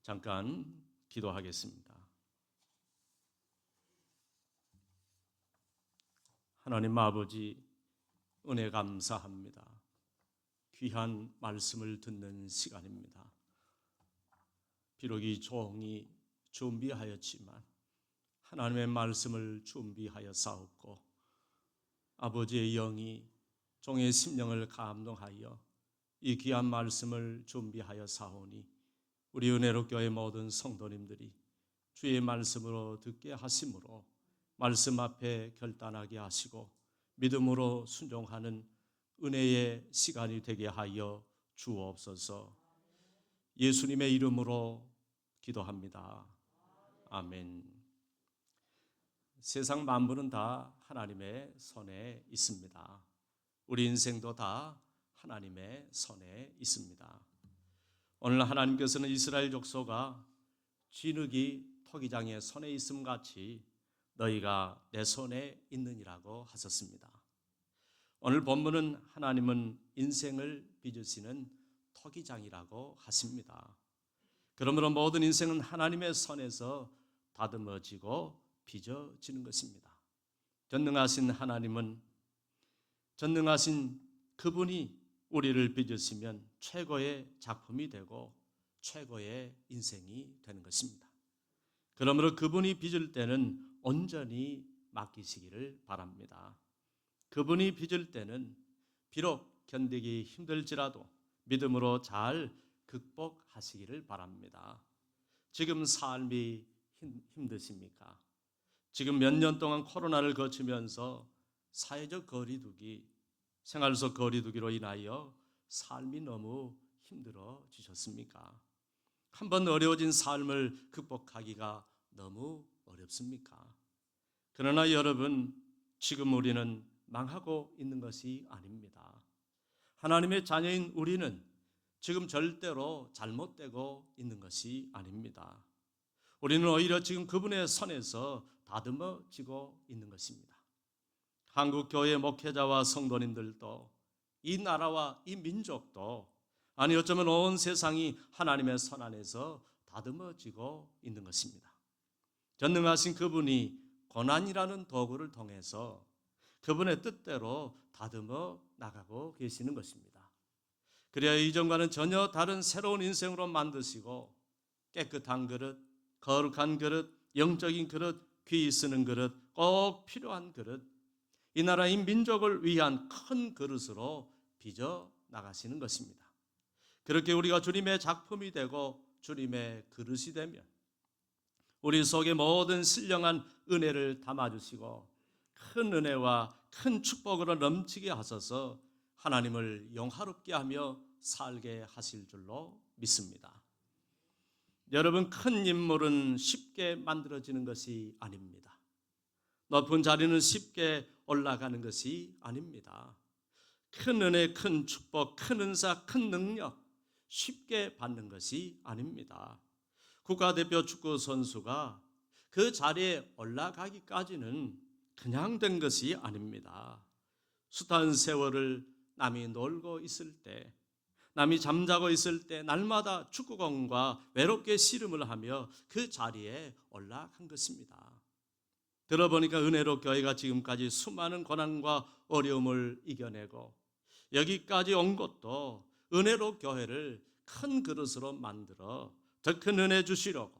잠깐 기도하겠습니다. 하나님 아버지, 은혜 감사합니다. 귀한 말씀을 듣는 시간입니다. 비록 이 종이 준비하였지만 하나님의 말씀을 준비하여 싸웠고 아버지의 영이 종의 심령을 감동하여 이 귀한 말씀을 준비하여 싸우니 우리 은혜로 교회 모든 성도님들이 주의 말씀으로 듣게 하심으로 말씀 앞에 결단하게 하시고 믿음으로 순종하는 은혜의 시간이 되게 하여 주옵소서. 예수님의 이름으로 기도합니다. 아멘. 세상 만물은 다 하나님의 손에 있습니다. 우리 인생도 다 하나님의 손에 있습니다. 오늘 하나님께서는 이스라엘 족속아 진흙이 토기장의 손에 있음 같이 너희가 내 손에 있느니라고 하셨습니다. 오늘 본문은 하나님은 인생을 빚으시는 토기장이라고 하십니다. 그러므로 모든 인생은 하나님의 손에서 다듬어지고 빚어지는 것입니다. 전능하신 하나님은 전능하신 그분이 우리를 빚으시면 최고의 작품이 되고 최고의 인생이 되는 것입니다. 그러므로 그분이 빚을 때는 온전히 맡기시기를 바랍니다. 그분이 빚을 때는 비록 견디기 힘들지라도 믿음으로 잘 극복하시기를 바랍니다. 지금 삶이 힘드십니까? 지금 몇 년 동안 코로나를 거치면서 사회적 거리두기, 생활 속 거리두기로 인하여 삶이 너무 힘들어지셨습니까? 한번 어려워진 삶을 극복하기가 너무 어렵습니까? 그러나 여러분, 지금 우리는 망하고 있는 것이 아닙니다. 하나님의 자녀인 우리는 지금 절대로 잘못되고 있는 것이 아닙니다. 우리는 오히려 지금 그분의 손에서 다듬어지고 있는 것입니다. 한국교회 목회자와 성도님들도 이 나라와 이 민족도 아니 어쩌면 온 세상이 하나님의 손 안에서 다듬어지고 있는 것입니다. 전능하신 그분이 고난이라는 도구를 통해서 그분의 뜻대로 다듬어 나가고 계시는 것입니다. 그래야 이전과는 전혀 다른 새로운 인생으로 만드시고 깨끗한 그릇, 거룩한 그릇, 영적인 그릇, 귀 쓰는 그릇, 꼭 필요한 그릇, 이 나라의 민족을 위한 큰 그릇으로 빚어 나가시는 것입니다. 그렇게 우리가 주님의 작품이 되고 주님의 그릇이 되면 우리 속에 모든 신령한 은혜를 담아주시고 큰 은혜와 큰 축복으로 넘치게 하셔서 하나님을 영화롭게 하며 살게 하실 줄로 믿습니다. 여러분, 큰 인물은 쉽게 만들어지는 것이 아닙니다. 높은 자리는 쉽게 올라가는 것이 아닙니다. 큰 은혜, 큰 축복, 큰 은사, 큰 능력 쉽게 받는 것이 아닙니다. 국가대표 축구 선수가 그 자리에 올라가기까지는 그냥 된 것이 아닙니다. 숱한 세월을 남이 놀고 있을 때, 남이 잠자고 있을 때 날마다 축구공과 외롭게 씨름을 하며 그 자리에 올라간 것입니다. 들어보니까 은혜로 교회가 지금까지 수많은 고난과 어려움을 이겨내고 여기까지 온 것도 은혜로 교회를 큰 그릇으로 만들어 더 큰 은혜 주시려고,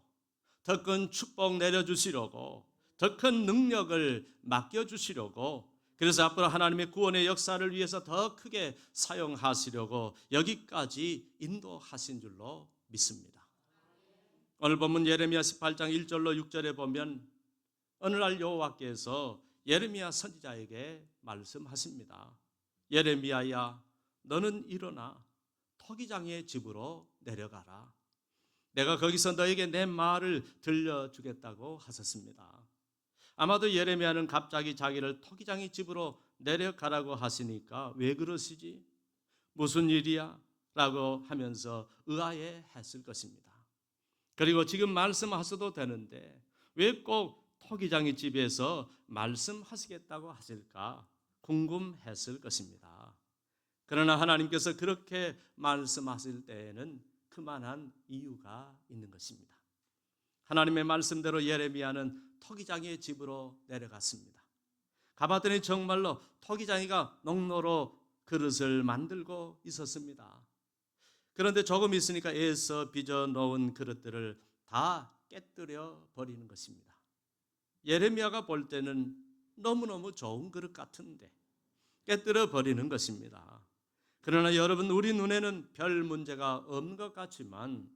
더 큰 축복 내려주시려고, 더 큰 능력을 맡겨주시려고, 그래서 앞으로 하나님의 구원의 역사를 위해서 더 크게 사용하시려고 여기까지 인도하신 줄로 믿습니다. 오늘 본문 예레미야 18장 1절로 6절에 보면 어느 날 여호와께서 예레미야 선지자에게 말씀하십니다. 예레미야야, 너는 일어나 토기장의 집으로 내려가라. 내가 거기서 너에게 내 말을 들려주겠다고 하셨습니다. 아마도 예레미야는 갑자기 자기를 토기장의 집으로 내려가라고 하시니까 왜 그러시지? 무슨 일이야? 라고 하면서 의아해했을 것입니다. 그리고 지금 말씀하셔도 되는데 왜 꼭 토기장의 집에서 말씀하시겠다고 하실까 궁금했을 것입니다. 그러나 하나님께서 그렇게 말씀하실 때에는 그만한 이유가 있는 것입니다. 하나님의 말씀대로 예레미야는 토기장이의 집으로 내려갔습니다. 가봤더니 정말로 토기장이가 농로로 그릇을 만들고 있었습니다. 그런데 조금 있으니까 애써 빚어 놓은 그릇들을 다 깨뜨려 버리는 것입니다. 예레미야가 볼 때는 너무너무 좋은 그릇 같은데 깨뜨려 버리는 것입니다. 그러나 여러분, 우리 눈에는 별 문제가 없는 것 같지만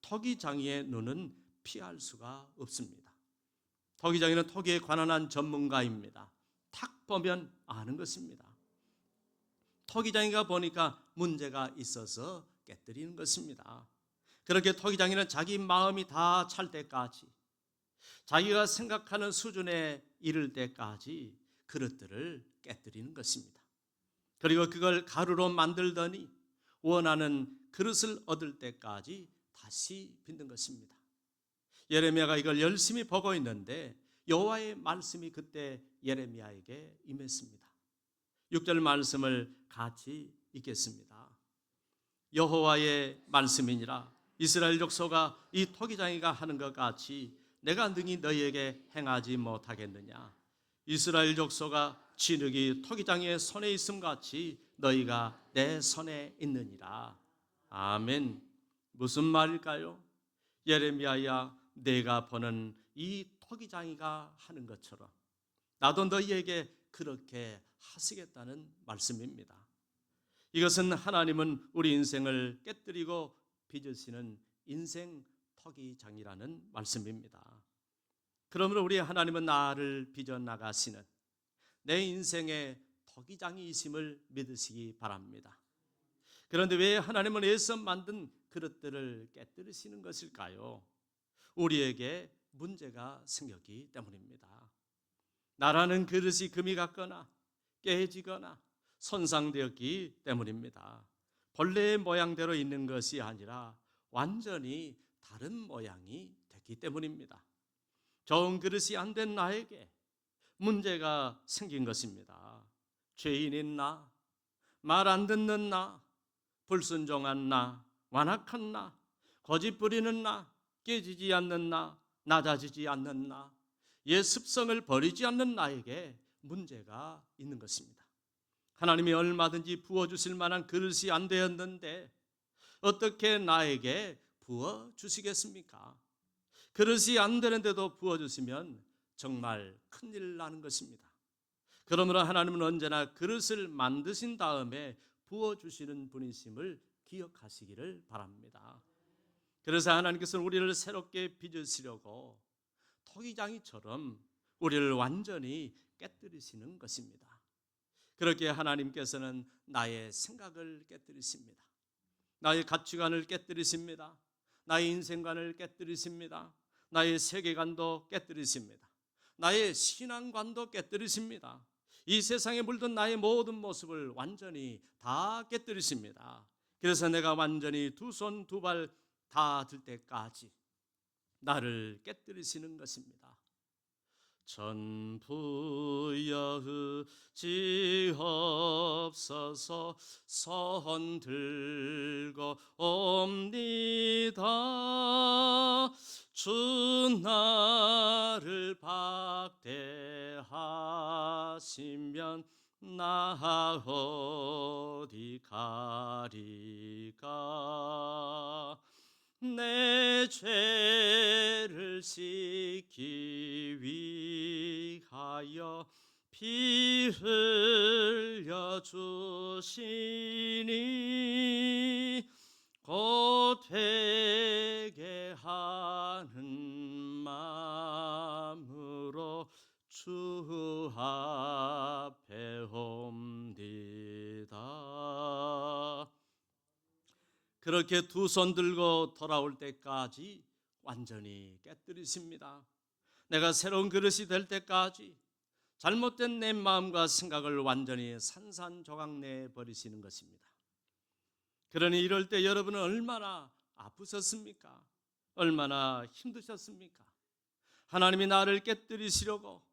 토기장이의 눈은 피할 수가 없습니다. 토기장이는 토기에 관한 한 전문가입니다. 탁 보면 아는 것입니다. 토기장이가 보니까 문제가 있어서 깨뜨리는 것입니다. 그렇게 토기장이는 자기 마음이 다 찰 때까지, 자기가 생각하는 수준에 이를 때까지 그릇들을 깨뜨리는 것입니다. 그리고 그걸 가루로 만들더니 원하는 그릇을 얻을 때까지 다시 빚는 것입니다. 예레미야가 이걸 열심히 보고 있는데 여호와의 말씀이 그때 예레미야에게 임했습니다. 6절 말씀을 같이 읽겠습니다. 여호와의 말씀이니라. 이스라엘 족속아, 이 토기장이가 하는 것 같이 내가 능히 너희에게 행하지 못하겠느냐. 이스라엘 족속아, 진흙이 토기장이의 손에 있음 같이 너희가 내 손에 있느니라. 아멘. 무슨 말일까요? 예레미야야, 내가 보는 이 토기장이가 하는 것처럼 나도 너희에게 그렇게 하시겠다는 말씀입니다. 이것은 하나님은 우리 인생을 깨뜨리고 빚으시는 인생 토기장이라는 말씀입니다. 그러므로 우리 하나님은 나를 빚어나가시는 내 인생의 토기장이심을 믿으시기 바랍니다. 그런데 왜 하나님은 애써 만든 그릇들을 깨뜨리시는 것일까요? 우리에게 문제가 생겼기 때문입니다. 나라는 그릇이 금이 갔거나 깨지거나 손상되었기 때문입니다. 본래의 모양대로 있는 것이 아니라 완전히 다른 모양이 됐기 때문입니다. 좋은 그릇이 안 된 나에게 문제가 생긴 것입니다. 죄인인 나, 말 안 듣는 나, 불순종한 나, 완악한 나, 고집 부리는 나, 깨지지 않는 나, 낮아지지 않는 나, 옛 습성을 버리지 않는 나에게 문제가 있는 것입니다. 하나님이 얼마든지 부어주실 만한 그릇이 안 되었는데 어떻게 나에게 부어주시겠습니까? 그릇이 안 되는데도 부어주시면 정말 큰일 나는 것입니다. 그러므로 하나님은 언제나 그릇을 만드신 다음에 부어주시는 분이심을 기억하시기를 바랍니다. 그래서 하나님께서는 우리를 새롭게 빚으시려고 토기장이처럼 우리를 완전히 깨뜨리시는 것입니다. 그렇게 하나님께서는 나의 생각을 깨뜨리십니다. 나의 가치관을 깨뜨리십니다. 나의 인생관을 깨뜨리십니다. 나의 세계관도 깨뜨리십니다. 나의 신앙관도 깨뜨리십니다. 이 세상에 물든 나의 모든 모습을 완전히 다 깨뜨리십니다. 그래서 내가 완전히 두 손 두 발 다 들 때까지 나를 깨뜨리시는 것입니다. 전부여지옵소서. 손 들고 옵니다. 주 나를 박대하시면 나 어디 가리까. 내 죄를 씻기 위하여 피 흘려 주시니 곧 되게 하는 마음으로 주 앞에 옵니다. 그렇게 두 손 들고 돌아올 때까지 완전히 깨뜨리십니다. 내가 새로운 그릇이 될 때까지 잘못된 내 마음과 생각을 완전히 산산조각 내버리시는 것입니다. 그러니 이럴 때 여러분은 얼마나 아프셨습니까? 얼마나 힘드셨습니까? 하나님이 나를 깨뜨리시려고,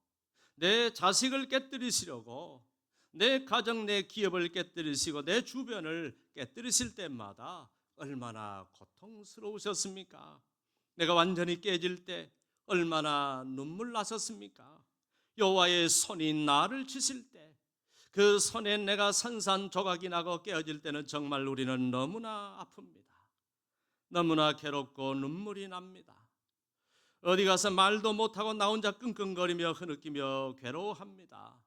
내 자식을 깨뜨리시려고, 내 가정, 내 기업을 깨뜨리시고 내 주변을 깨뜨리실 때마다 얼마나 고통스러우셨습니까? 내가 완전히 깨질 때 얼마나 눈물 나셨습니까? 여호와의 손이 나를 치실 때 그 손에 내가 산산조각이 나고 깨어질 때는 정말 우리는 너무나 아픕니다. 너무나 괴롭고 눈물이 납니다. 어디 가서 말도 못하고 나 혼자 끙끙거리며 흐느끼며 괴로워합니다.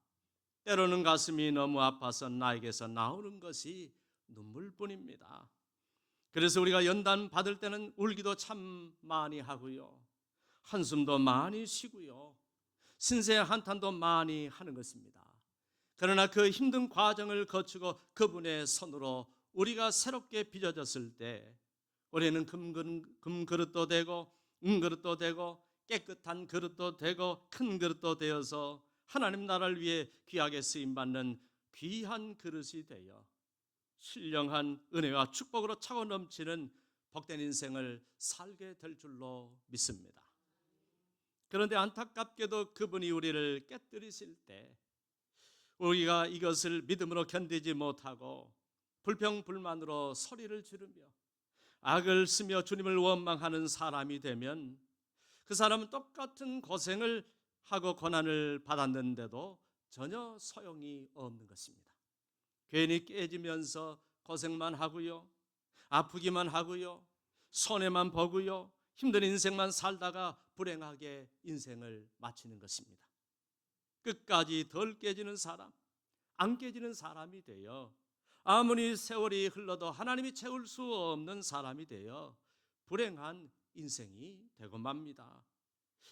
때로는 가슴이 너무 아파서 나에게서 나오는 것이 눈물뿐입니다. 그래서 우리가 연단 받을 때는 울기도 참 많이 하고요, 한숨도 많이 쉬고요, 신세 한탄도 많이 하는 것입니다. 그러나 그 힘든 과정을 거치고 그분의 손으로 우리가 새롭게 빚어졌을 때 우리는 금그릇도 되고 은그릇도 되고 깨끗한 그릇도 되고 큰 그릇도 되어서 하나님 나라를 위해 귀하게 쓰임받는 귀한 그릇이 되어 신령한 은혜와 축복으로 차고 넘치는 복된 인생을 살게 될 줄로 믿습니다. 그런데 안타깝게도 그분이 우리를 깨뜨리실 때 우리가 이것을 믿음으로 견디지 못하고 불평불만으로 소리를 지르며 악을 쓰며 주님을 원망하는 사람이 되면 그 사람은 똑같은 고생을 하고 고난을 받았는데도 전혀 소용이 없는 것입니다. 괜히 깨지면서 고생만 하고요, 아프기만 하고요, 손해만 보고요, 힘든 인생만 살다가 불행하게 인생을 마치는 것입니다. 끝까지 덜 깨지는 사람, 안 깨지는 사람이 되어 아무리 세월이 흘러도 하나님이 채울 수 없는 사람이 되어 불행한 인생이 되고 맙니다.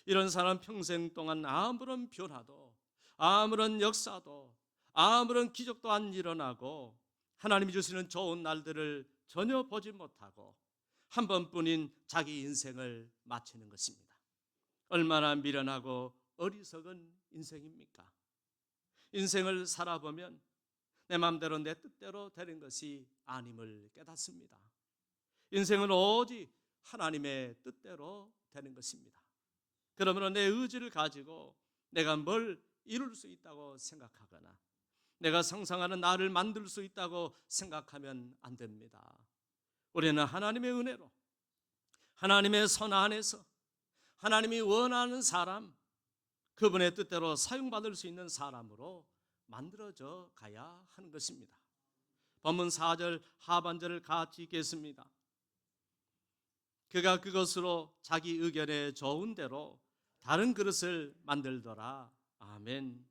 이런 사람 평생 동안 아무런 변화도, 아무런 역사도, 아무런 기적도 안 일어나고 하나님이 주시는 좋은 날들을 전혀 보지 못하고 한 번뿐인 자기 인생을 마치는 것입니다. 얼마나 미련하고 어리석은 인생입니까? 인생을 살아보면 내 마음대로 내 뜻대로 되는 것이 아님을 깨닫습니다. 인생은 오직 하나님의 뜻대로 되는 것입니다. 그러면 내 의지를 가지고 내가 뭘 이룰 수 있다고 생각하거나 내가 상상하는 나를 만들 수 있다고 생각하면 안 됩니다. 우리는 하나님의 은혜로, 하나님의 손 안에서 하나님이 원하는 사람, 그분의 뜻대로 사용받을 수 있는 사람으로 만들어져 가야 하는 것입니다. 본문 4절 하반절을 같이 읽겠습니다. 그가 그것으로 자기 의견에 좋은 대로 다른 그릇을 만들더라. 아멘.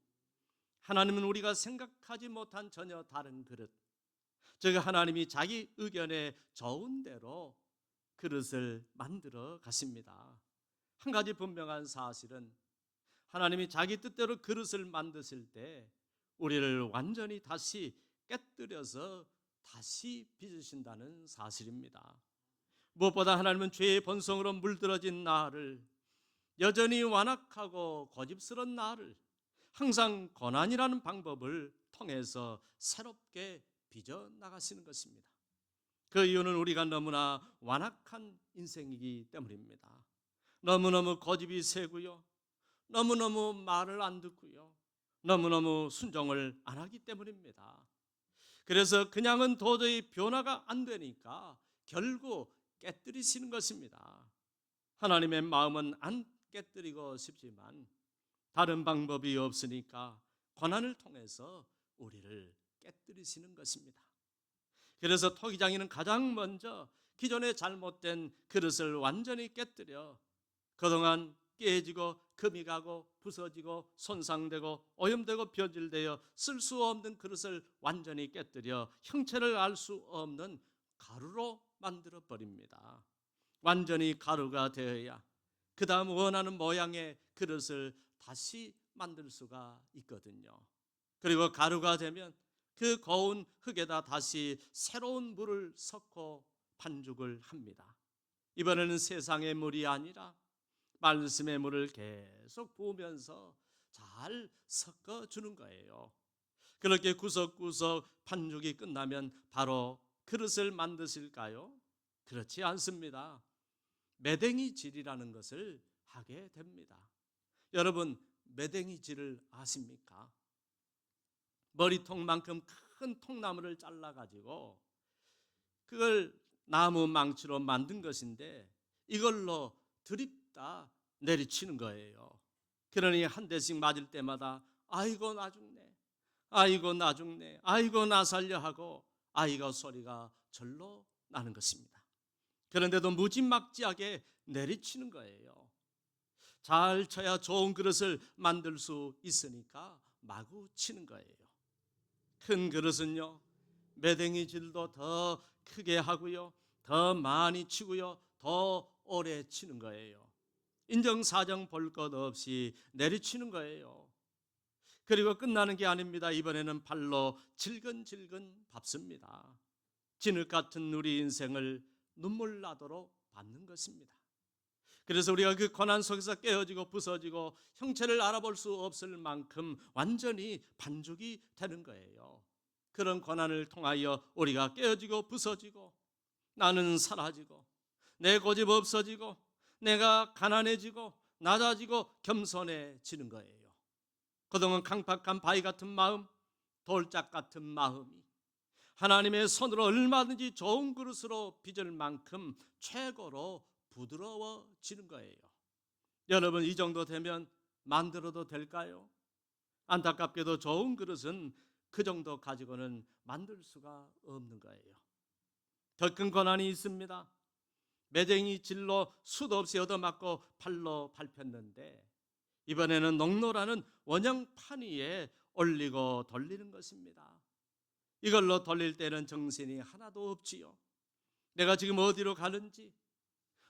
하나님은 우리가 생각하지 못한 전혀 다른 그릇, 즉 하나님이 자기 의견에 좋은 대로 그릇을 만들어 가십니다. 한 가지 분명한 사실은 하나님이 자기 뜻대로 그릇을 만드실 때 우리를 완전히 다시 깨뜨려서 다시 빚으신다는 사실입니다. 무엇보다 하나님은 죄의 본성으로 물들어진 나를, 여전히 완악하고 고집스러운 나를 항상 고난이라는 방법을 통해서 새롭게 빚어 나가시는 것입니다. 그 이유는 우리가 너무나 완악한 인생이기 때문입니다. 너무너무 고집이 세고요, 너무너무 말을 안 듣고요, 너무너무 순종을 안 하기 때문입니다. 그래서 그냥은 도저히 변화가 안 되니까 결국 깨뜨리시는 것입니다. 하나님의 마음은 안 깨뜨리고 싶지만 다른 방법이 없으니까 고난을 통해서 우리를 깨뜨리시는 것입니다. 그래서 토기장이는 가장 먼저 기존의 잘못된 그릇을 완전히 깨뜨려 그동안 깨지고 금이 가고 부서지고 손상되고 오염되고 변질되어 쓸 수 없는 그릇을 완전히 깨뜨려 형체를 알 수 없는 가루로 만들어 버립니다. 완전히 가루가 되어야 그 다음 원하는 모양의 그릇을 다시 만들 수가 있거든요. 그리고 가루가 되면 그 고운 흙에다 다시 새로운 물을 섞어 반죽을 합니다. 이번에는 세상의 물이 아니라 말씀의 물을 계속 부으면서 잘 섞어주는 거예요. 그렇게 구석구석 반죽이 끝나면 바로 그릇을 만드실까요? 그렇지 않습니다. 매댕이질이라는 것을 하게 됩니다. 여러분, 매댕이질을 아십니까? 머리통만큼 큰 통나무를 잘라가지고 그걸 나무 망치로 만든 것인데 이걸로 들입다 내리치는 거예요. 그러니 한 대씩 맞을 때마다 아이고 나 죽네, 아이고 나 죽네, 아이고 나 살려 하고 아이가 소리가 절로 나는 것입니다. 그런데도 무지막지하게 내리치는 거예요. 잘 쳐야 좋은 그릇을 만들 수 있으니까 마구 치는 거예요. 큰 그릇은요, 매댕이 질도 더 크게 하고요, 더 많이 치고요, 더 오래 치는 거예요. 인정사정 볼 것 없이 내리치는 거예요. 그리고 끝나는 게 아닙니다. 이번에는 발로 질근질근 밟습니다. 진흙 같은 우리 인생을 눈물 나도록 밟는 것입니다. 그래서 우리가 그 고난 속에서 깨어지고 부서지고 형체를 알아볼 수 없을 만큼 완전히 반죽이 되는 거예요. 그런 고난을 통하여 우리가 깨어지고 부서지고 나는 사라지고 내 고집 없어지고 내가 가난해지고 낮아지고 겸손해지는 거예요. 그동안 강팍한 바위 같은 마음, 돌짝 같은 마음이 하나님의 손으로 얼마든지 좋은 그릇으로 빚을 만큼 최고로 부드러워지는 거예요. 여러분, 이 정도 되면 만들어도 될까요? 안타깝게도 좋은 그릇은 그 정도 가지고는 만들 수가 없는 거예요. 더 큰 고난이 있습니다. 매댕이 질로 수도 없이 얻어맞고 팔로 밟혔는데 이번에는 농로라는 원형판 위에 올리고 돌리는 것입니다. 이걸로 돌릴 때는 정신이 하나도 없지요. 내가 지금 어디로 가는지,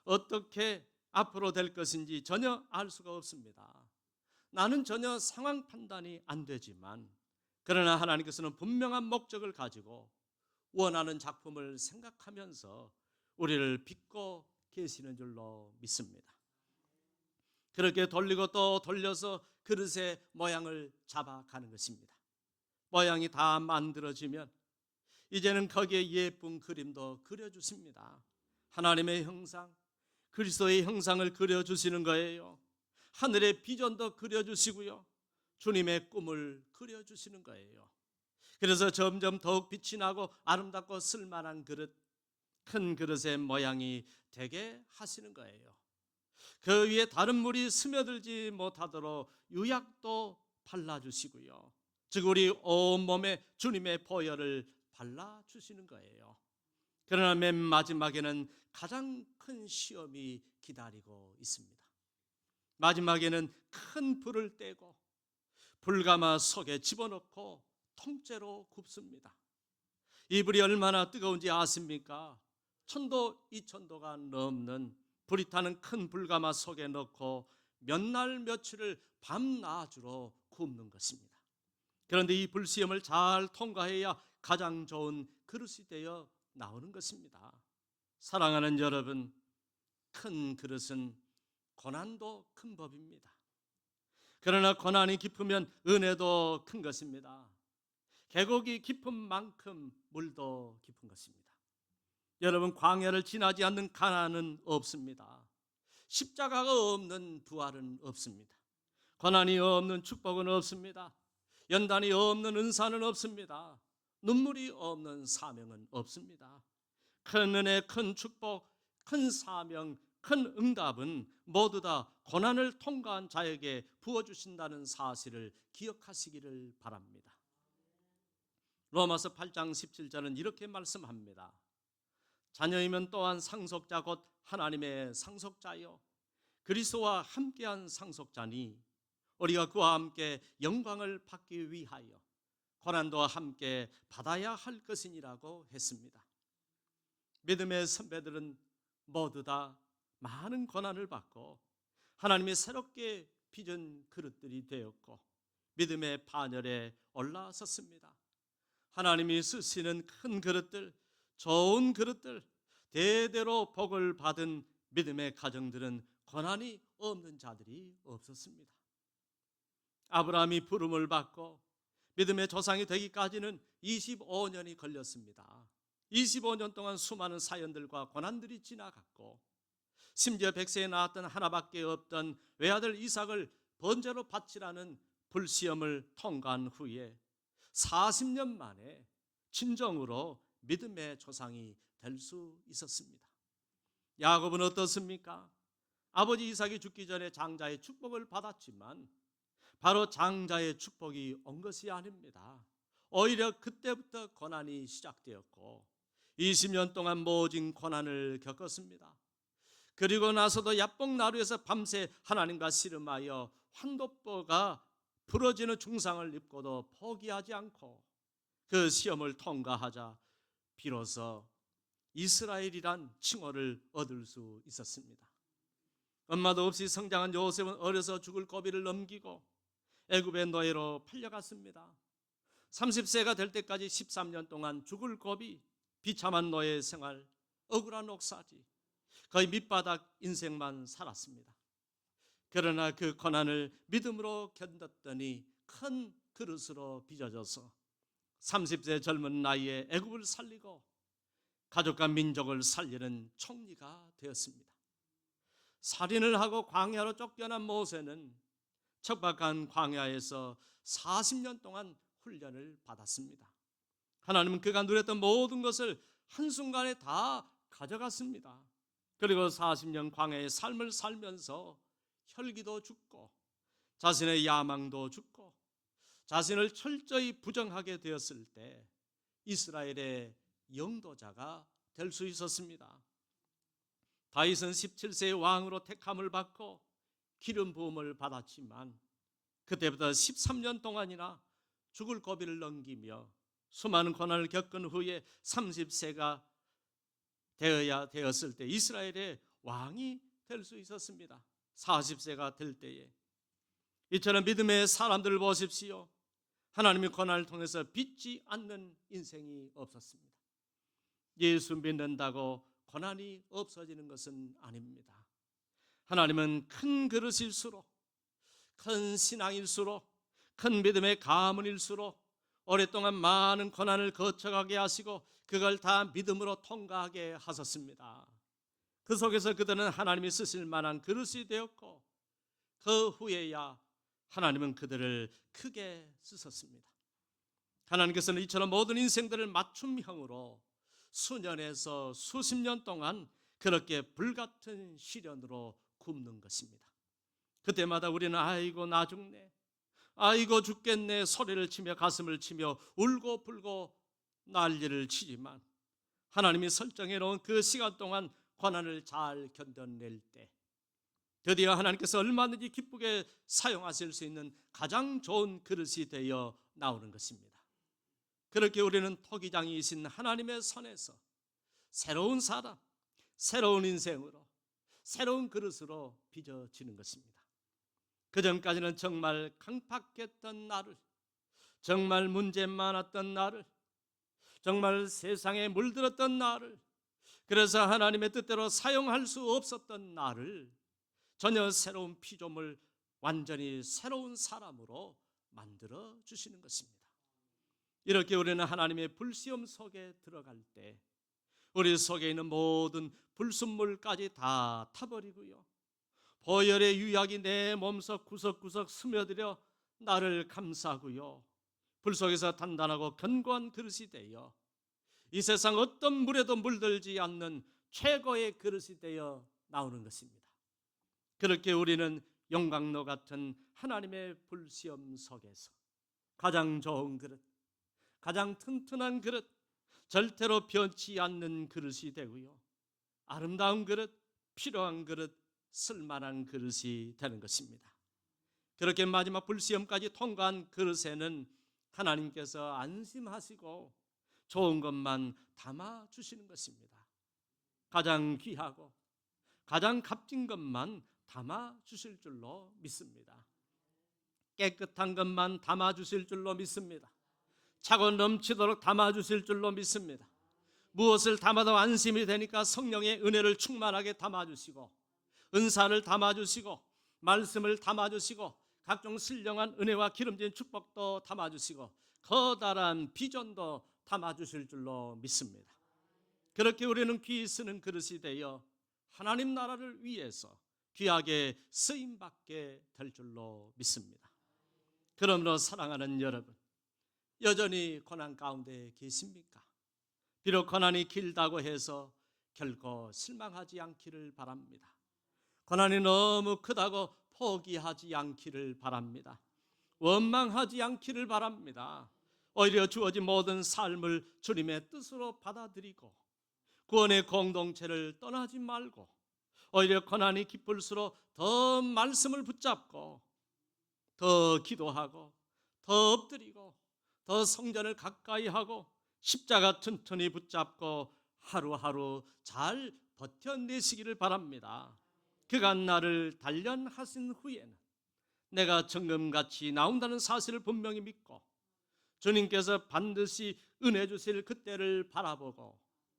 어떻게 앞으로 될 것인지 전혀 알 수가 없습니다. 나는 전혀 상황 판단이 안 되지만 그러나 하나님께서는 분명한 목적을 가지고 원하는 작품을 생각하면서 우리를 빚고 계시는 줄로 믿습니다. 그렇게 돌리고 또 돌려서 그릇의 모양을 잡아가는 것입니다. 모양이 다 만들어지면 이제는 거기에 예쁜 그림도 그려주십니다. 하나님의 형상, 그리스도의 형상을 그려주시는 거예요. 하늘의 비전도 그려주시고요, 주님의 꿈을 그려주시는 거예요. 그래서 점점 더욱 빛이 나고 아름답고 쓸만한 그릇, 큰 그릇의 모양이 되게 하시는 거예요. 그 위에 다른 물이 스며들지 못하도록 유약도 발라주시고요, 즉 우리 온몸에 주님의 보혈을 발라주시는 거예요. 그러나 맨 마지막에는 가장 큰 시험이 기다리고 있습니다. 마지막에는 큰 불을 떼고 불가마 속에 집어넣고 통째로 굽습니다. 이 불이 얼마나 뜨거운지 아십니까? 1000도, 2000도가 넘는 불이 타는 큰 불가마 속에 넣고 몇 날 며칠을 밤낮으로 굽는 것입니다. 그런데 이 불시험을 잘 통과해야 가장 좋은 그릇이 되어 나오는 것입니다. 사랑하는 여러분, 큰 그릇은 고난도 큰 법입니다. 그러나 고난이 깊으면 은혜도 큰 것입니다. 계곡이 깊은 만큼 물도 깊은 것입니다. 여러분, 광야를 지나지 않는 가난은 없습니다. 십자가가 없는 부활은 없습니다. 고난이 없는 축복은 없습니다. 연단이 없는 은사는 없습니다. 눈물이 없는 사명은 없습니다. 큰 은혜, 큰 축복, 큰 사명, 큰 응답은 모두 다 고난을 통과한 자에게 부어주신다는 사실을 기억하시기를 바랍니다. 로마서 8장 17절은 이렇게 말씀합니다. 자녀이면 또한 상속자 곧 하나님의 상속자요 그리스도와 함께한 상속자니 우리가 그와 함께 영광을 받기 위하여 고난도 함께 받아야 할 것이니라고 했습니다. 믿음의 선배들은 모두 다 많은 고난을 받고 하나님이 새롭게 빚은 그릇들이 되었고 믿음의 반열에 올라섰습니다. 하나님이 쓰시는 큰 그릇들, 좋은 그릇들, 대대로 복을 받은 믿음의 가정들은 고난이 없는 자들이 없었습니다. 아브라함이 부름을 받고 믿음의 조상이 되기까지는 25년이 걸렸습니다. 25년 동안 수많은 사연들과 고난들이 지나갔고 심지어 백세에 낳았던 하나밖에 없던 외아들 이삭을 번제로 바치라는 불시험을 통과한 후에 40년 만에 진정으로 믿음의 조상이 될 수 있었습니다. 야곱은 어떻습니까? 아버지 이삭이 죽기 전에 장자의 축복을 받았지만 바로 장자의 축복이 온 것이 아닙니다. 오히려 그때부터 고난이 시작되었고 20년 동안 모진 고난을 겪었습니다. 그리고 나서도 야복나루에서 밤새 하나님과 씨름하여 환도뼈가 부러지는 중상을 입고도 포기하지 않고 그 시험을 통과하자 비로소 이스라엘이란 칭호를 얻을 수 있었습니다. 엄마도 없이 성장한 요셉은 어려서 죽을 고비를 넘기고 애굽의 노예로 팔려갔습니다. 30세가 될 때까지 13년 동안 죽을 고비, 비참한 노예 생활, 억울한 옥살이, 거의 밑바닥 인생만 살았습니다. 그러나 그 고난을 믿음으로 견뎠더니 큰 그릇으로 빚어져서 30세 젊은 나이에 애굽을 살리고 가족과 민족을 살리는 총리가 되었습니다. 살인을 하고 광야로 쫓겨난 모세는 척박한 광야에서 40년 동안 훈련을 받았습니다. 하나님은 그가 누렸던 모든 것을 한순간에 다 가져갔습니다. 그리고 40년 광야의 삶을 살면서 혈기도 죽고 자신의 야망도 죽고 자신을 철저히 부정하게 되었을 때 이스라엘의 영도자가 될 수 있었습니다. 다윗은 17세의 왕으로 택함을 받고 기름 부음을 받았지만 그때부터 13년 동안이나 죽을 고비를 넘기며 수많은 고난을 겪은 후에 30세가 되었을 때 이스라엘의 왕이 될 수 있었습니다. 40세가 될 때에 이처럼 믿음의 사람들을 보십시오. 하나님의 고난을 통해서 빚지 않는 인생이 없었습니다. 예수 믿는다고 고난이 없어지는 것은 아닙니다. 하나님은 큰 그릇일수록, 큰 신앙일수록, 큰 믿음의 가문일수록 오랫동안 많은 고난을 거쳐가게 하시고 그걸 다 믿음으로 통과하게 하셨습니다. 그 속에서 그들은 하나님이 쓰실 만한 그릇이 되었고 그 후에야 하나님은 그들을 크게 쓰셨습니다. 하나님께서는 이처럼 모든 인생들을 맞춤형으로 수년에서 수십 년 동안 그렇게 불같은 시련으로 굽는 것입니다. 그때마다 우리는 아이고 나 죽네, 아이고 죽겠네 소리를 치며 가슴을 치며 울고 불고 난리를 치지만 하나님이 설정해 놓은 그 시간 동안 고난을 잘 견뎌낼 때 드디어 하나님께서 얼마든지 기쁘게 사용하실 수 있는 가장 좋은 그릇이 되어 나오는 것입니다. 그렇게 우리는 토기장이신 하나님의 손에서 새로운 사람, 새로운 인생으로, 새로운 그릇으로 빚어지는 것입니다. 그전까지는 정말 강팍했던 나를, 정말 문제 많았던 나를, 정말 세상에 물들었던 나를, 그래서 하나님의 뜻대로 사용할 수 없었던 나를 전혀 새로운 피조물, 완전히 새로운 사람으로 만들어 주시는 것입니다. 이렇게 우리는 하나님의 불시험 속에 들어갈 때 우리 속에 있는 모든 불순물까지 다 타버리고요, 보혈의 유약이 내 몸속 구석구석 스며들어 나를 감싸고요, 불 속에서 단단하고 견고한 그릇이 되어 이 세상 어떤 물에도 물들지 않는 최고의 그릇이 되어 나오는 것입니다. 그렇게 우리는 용광로 같은 하나님의 불시험 속에서 가장 좋은 그릇, 가장 튼튼한 그릇, 절대로 변치 않는 그릇이 되고요, 아름다운 그릇, 필요한 그릇, 쓸만한 그릇이 되는 것입니다. 그렇게 마지막 불시험까지 통과한 그릇에는 하나님께서 안심하시고 좋은 것만 담아 주시는 것입니다. 가장 귀하고 가장 값진 것만 담아 주실 줄로 믿습니다. 깨끗한 것만 담아 주실 줄로 믿습니다. 차고 넘치도록 담아 주실 줄로 믿습니다. 무엇을 담아도 안심이 되니까 성령의 은혜를 충만하게 담아 주시고 은사를 담아 주시고 말씀을 담아 주시고 각종 신령한 은혜와 기름진 축복도 담아 주시고 커다란 비전도 담아 주실 줄로 믿습니다. 그렇게 우리는 귀히 쓰는 그릇이 되어 하나님 나라를 위해서 귀하게 쓰임받게 될 줄로 믿습니다. 그러므로 사랑하는 여러분, 여전히 고난 가운데 계십니까? 비록 고난이 길다고 해서 결코 실망하지 않기를 바랍니다. 고난이 너무 크다고 포기하지 않기를 바랍니다. 원망하지 않기를 바랍니다. 오히려 주어진 모든 삶을 주님의 뜻으로 받아들이고 구원의 공동체를 떠나지 말고 오히려 고난이 깊을수록 더 말씀을 붙잡고 더 기도하고 더 엎드리고 더 성전을 가까이 하고 십자가 튼튼히 붙잡고 하루하루 잘 버텨내시기를 바랍니다. 그간 나를 단련하신 후에는 내가 정금같이 나온다는 사실을 분명히 믿고 주님께서 반드시 은혜 주실 그때를 바라보고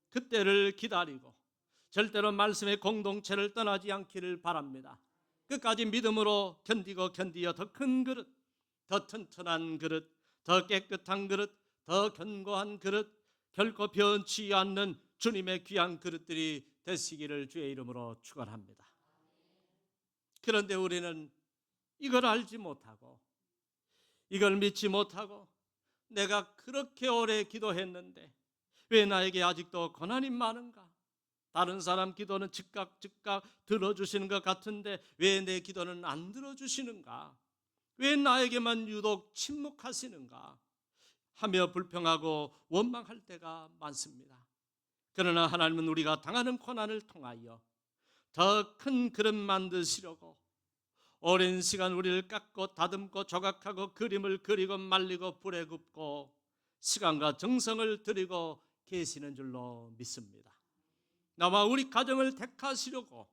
그때를 기다리고 절대로 말씀의 공동체를 떠나지 않기를 바랍니다. 끝까지 믿음으로 견디어 더 큰 그릇, 더 튼튼한 그릇, 더 깨끗한 그릇, 더 견고한 그릇, 결코 변치 않는 주님의 귀한 그릇들이 되시기를 주의 이름으로 축원합니다. 그런데 우리는 이걸 알지 못하고 이걸 믿지 못하고 내가 그렇게 오래 기도했는데 왜 나에게 아직도 고난이 많은가? 다른 사람 기도는 즉각 들어주시는 것 같은데 왜 내 기도는 안 들어주시는가? 왜 나에게만 유독 침묵하시는가? 하며 불평하고 원망할 때가 많습니다. 그러나 하나님은 우리가 당하는 고난을 통하여 더 큰 그릇 만드시려고 오랜 시간 우리를 깎고 다듬고 조각하고 그림을 그리고 말리고 불에 굽고 시간과 정성을 들이고 계시는 줄로 믿습니다. 나와 우리 가정을 택하시려고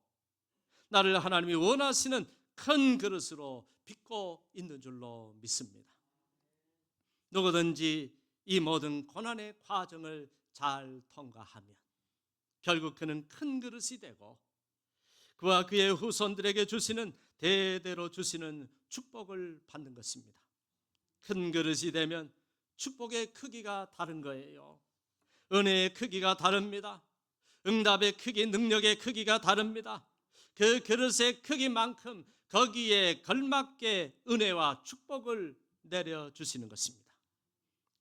나를 하나님이 원하시는 큰 그릇으로 빚고 있는 줄로 믿습니다. 누구든지 이 모든 고난의 과정을 잘 통과하면 결국 그는 큰 그릇이 되고 그와 그의 후손들에게 주시는 대대로 주시는 축복을 받는 것입니다. 큰 그릇이 되면 축복의 크기가 다른 거예요. 은혜의 크기가 다릅니다. 응답의 크기, 능력의 크기가 다릅니다. 그 그릇의 크기만큼 거기에 걸맞게 은혜와 축복을 내려주시는 것입니다.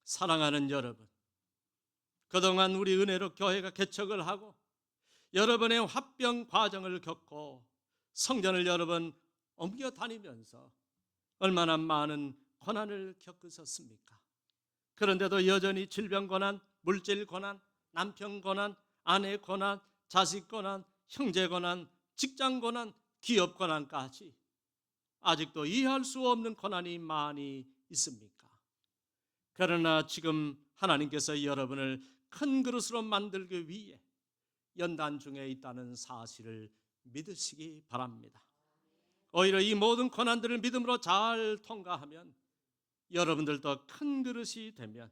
사랑하는 여러분, 그동안 우리 은혜로 교회가 개척을 하고 여러분의 화병 과정을 겪고 성전을 여러 번 옮겨 다니면서 얼마나 많은 고난을 겪으셨습니까? 그런데도 여전히 질병 고난, 물질 고난, 남편 고난, 아내 고난, 자식 고난, 형제 고난, 직장 고난, 기업 고난까지 아직도 이해할 수 없는 고난이 많이 있습니까? 그러나 지금 하나님께서 여러분을 큰 그릇으로 만들기 위해 연단 중에 있다는 사실을 믿으시기 바랍니다. 오히려 이 모든 고난들을 믿음으로 잘 통과하면 여러분들도 큰 그릇이 되면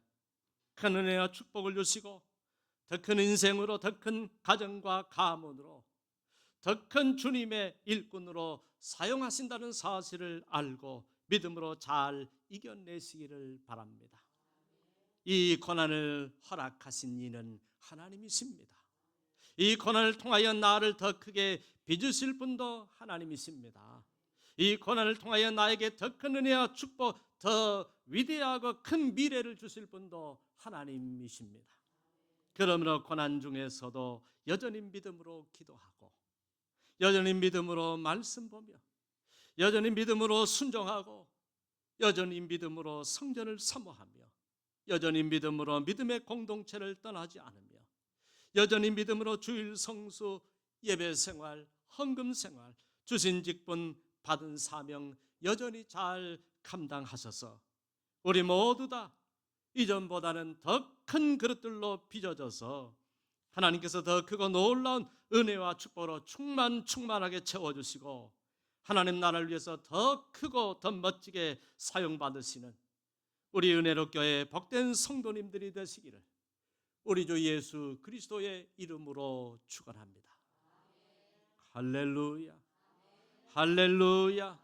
큰 은혜와 축복을 주시고 더 큰 인생으로, 더 큰 가정과 가문으로, 더 큰 주님의 일꾼으로 사용하신다는 사실을 알고 믿음으로 잘 이겨내시기를 바랍니다. 이 고난을 허락하신 이는 하나님이십니다. 이 고난을 통하여 나를 더 크게 빚으실 분도 하나님이십니다. 이 고난을 통하여 나에게 더 큰 은혜와 축복, 더 위대하고 큰 미래를 주실 분도 하나님이십니다. 그러므로 고난 중에서도 여전히 믿음으로 기도하고 여전히 믿음으로 말씀 보며 여전히 믿음으로 순종하고 여전히 믿음으로 성전을 사모하며 여전히 믿음으로 믿음의 공동체를 떠나지 않으며 여전히 믿음으로 주일 성수, 예배 생활, 헌금 생활, 주신 직분, 받은 사명 여전히 잘 감당하셔서 우리 모두 다 이전보다는 더 큰 그릇들로 빚어져서 하나님께서 더 크고 놀라운 은혜와 축복으로 충만하게 채워주시고 하나님 나라를 위해서 더 크고 더 멋지게 사용받으시는 우리 은혜로 교회 복된 성도님들이 되시기를 우리 주 예수 그리스도의 이름으로 축원합니다. 할렐루야, 할렐루야.